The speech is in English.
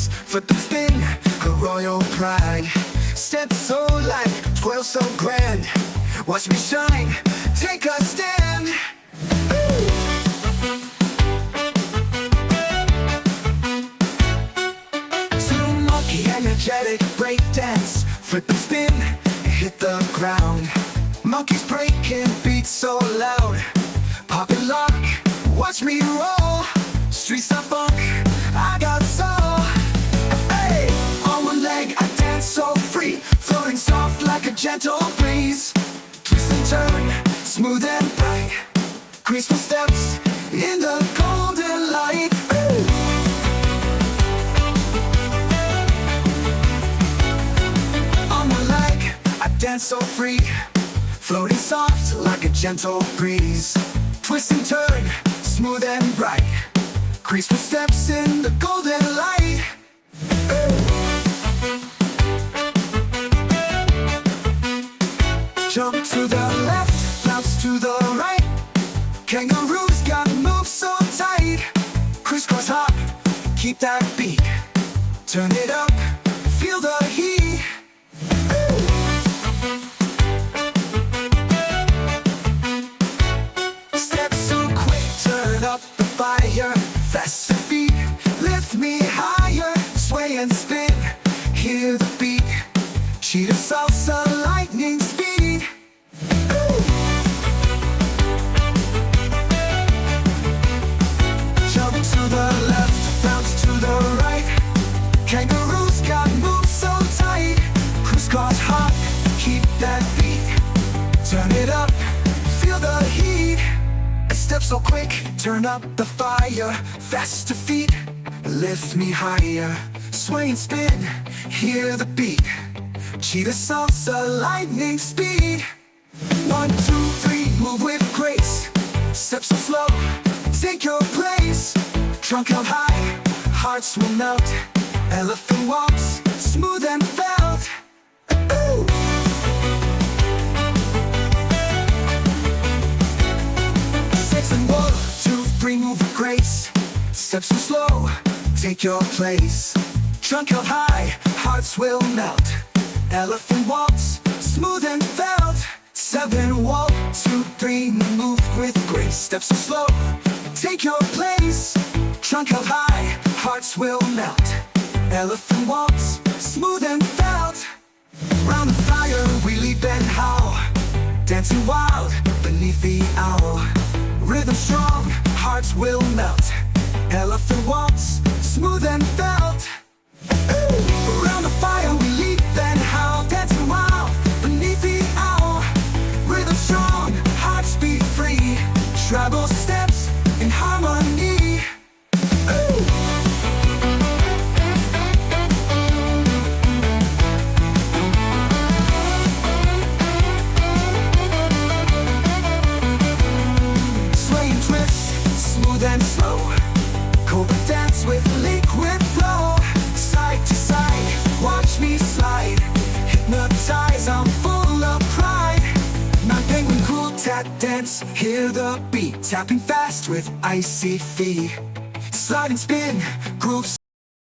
dance, flip and spin, a royal pride. Step so light, twirl so grand. Watch me shine, take a stand. To monkey energetic break dance, flip and spin, hit the ground. Monkeys breaking beats so loud. Pop and lock, watch me roll. Street style funk, I got soul. Hey, on one leg I dance so free, floating soft like a gentle breeze. Twist and turn, smooth and bright, graceful steps in the golden light. Hey. On one leg I dance so free, floating soft like a gentle breeze. Twist and turn, smooth and bright, graceful steps in the golden light. Jump to the left, bounce to the right. Kangaroos got moves so tight. Crisscross hop, keep that beat. Turn it up, feel the heat. Step so quick, turn up the fire. Faster feet, lift me higher. Sway and spin, hear the beat. Cheetah salsa, lightning speed. Jump to the left, bounce to the right. Kangaroos got moves so tight. Crisscross hop, keep that beat. Turn it up, feel the heat. Step so quick, turn up the fire. Faster feet, lift me higher. Sway and spin, hear the beat. Cheetah salsa, lightning speed. 1, 2, 3, move with grace. Step so slow, take your place. Trunk held high, hearts will melt. Elephant walks, smooth and felt. Ooh. And 1, 2, 3, move with grace. Steps so slow, take your place. Trunk held high, hearts will melt. Elephant walks, smooth and felt. 7, 1, 2, 3, move with grace. Steps so slow, take your place. Trunk held high, hearts will melt. Elephant walks, smooth and felt. Round the fire we leap and howl, dancing wild beneath the owl. Rhythm strong, hearts will melt. Elephant walks, smooth and felt. Ooh. Around the fire we leap and howl, dancing wild beneath the owl. Rhythm strong, hearts beat free. Tribal steps in harmony. Ooh. And slow, cobra dance with liquid flow. Side to side, watch me slide. Hypnotize, I'm full of pride. Non-penguin cool tap dance, hear the beat. Tapping fast with icy feet. Slide and spin, grooves